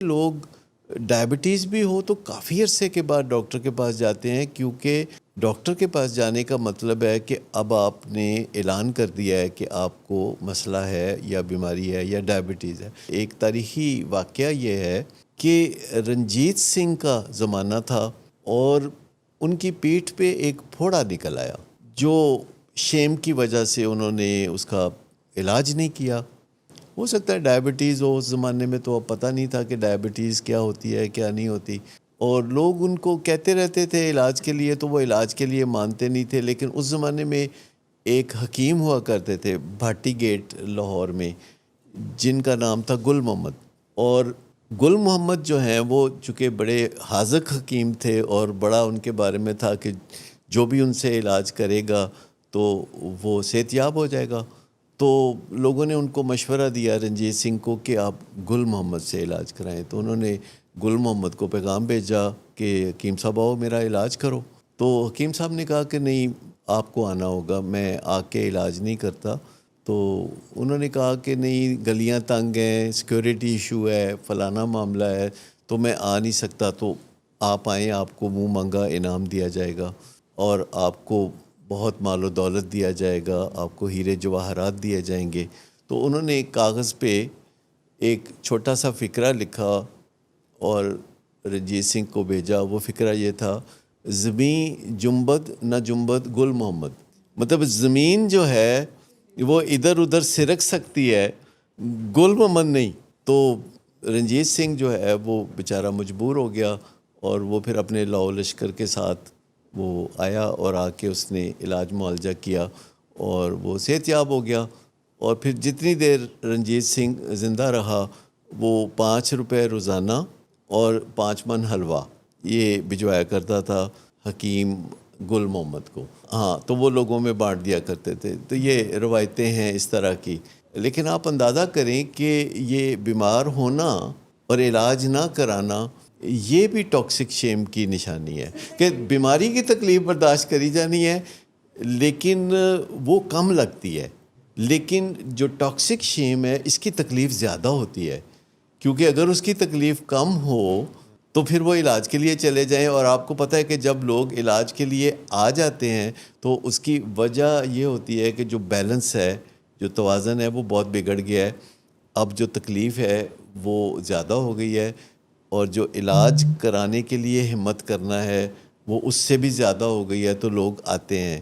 لوگ ڈائبٹیز بھی ہو تو کافی عرصے کے بعد ڈاکٹر کے پاس جاتے ہیں، کیونکہ ڈاکٹر کے پاس جانے کا مطلب ہے کہ اب آپ نے اعلان کر دیا ہے کہ آپ کو مسئلہ ہے یا بیماری ہے یا ڈائبٹیز ہے۔ ایک تاریخی واقعہ یہ ہے کہ رنجیت سنگھ کا زمانہ تھا اور ان کی پیٹھ پہ ایک پھوڑا نکل آیا، جو شیم کی وجہ سے انہوں نے اس کا علاج نہیں کیا۔ ہو سکتا ہے ڈائبٹیز ہو، اس زمانے میں تو اب پتہ نہیں تھا کہ ڈائبٹیز کیا ہوتی ہے کیا نہیں ہوتی، اور لوگ ان کو کہتے رہتے تھے علاج کے لیے، تو وہ علاج کے لیے مانتے نہیں تھے۔ لیکن اس زمانے میں ایک حکیم ہوا کرتے تھے بھاٹی گیٹ لاہور میں، جن کا نام تھا گل محمد، اور گل محمد جو ہیں وہ چونکہ بڑے حاذق حکیم تھے اور بڑا ان کے بارے میں تھا کہ جو بھی ان سے علاج کرے گا تو وہ صحت یاب ہو جائے گا۔ تو لوگوں نے ان کو مشورہ دیا رنجیت سنگھ کو کہ آپ گل محمد سے علاج کرائیں، تو انہوں نے گل محمد کو پیغام بھیجا کہ حکیم صاحب آؤ میرا علاج کرو۔ تو حکیم صاحب نے کہا کہ نہیں، آپ کو آنا ہوگا، میں آ کے علاج نہیں کرتا۔ تو انہوں نے کہا کہ نہیں، گلیاں تنگ ہیں، سیکیورٹی ایشو ہے، فلانا معاملہ ہے، تو میں آ نہیں سکتا، تو آپ آئیں، آپ کو منہ مانگا انعام دیا جائے گا اور آپ کو بہت مال و دولت دیا جائے گا، آپ کو ہیرے جواہرات دیے جائیں گے۔ تو انہوں نے ایک کاغذ پہ ایک چھوٹا سا فقرہ لکھا اور رنجیت سنگھ کو بھیجا۔ وہ فقرہ یہ تھا: زمیں جنبد نہ جنبد گل محمد، مطلب زمین جو ہے وہ ادھر ادھر سرک سکتی ہے، گل محمد نہیں۔ تو رنجیت سنگھ جو ہے وہ بیچارہ مجبور ہو گیا، اور وہ پھر اپنے لاؤ لشکر کے ساتھ وہ آیا اور آ کے اس نے علاج معالجہ کیا اور وہ صحت یاب ہو گیا۔ اور پھر جتنی دیر رنجیت سنگھ زندہ رہا، وہ 5 روپے روزانہ اور 5 من حلوہ یہ بھجوایا کرتا تھا حکیم گل محمد کو۔ ہاں، تو وہ لوگوں میں بانٹ دیا کرتے تھے۔ تو یہ روایتیں ہیں اس طرح کی، لیکن آپ اندازہ کریں کہ یہ بیمار ہونا اور علاج نہ کرانا، یہ بھی ٹاکسک شیم کی نشانی ہے کہ بیماری کی تکلیف برداشت کری جانی ہے لیکن وہ کم لگتی ہے، لیکن جو ٹاکسک شیم ہے اس کی تکلیف زیادہ ہوتی ہے، کیونکہ اگر اس کی تکلیف کم ہو تو پھر وہ علاج کے لیے چلے جائیں۔ اور آپ کو پتہ ہے کہ جب لوگ علاج کے لیے آ جاتے ہیں تو اس کی وجہ یہ ہوتی ہے کہ جو بیلنس ہے، جو توازن ہے، وہ بہت بگڑ گیا ہے۔ اب جو تکلیف ہے وہ زیادہ ہو گئی ہے، اور جو علاج کرانے کے لیے ہمت کرنا ہے وہ اس سے بھی زیادہ ہو گئی ہے، تو لوگ آتے ہیں۔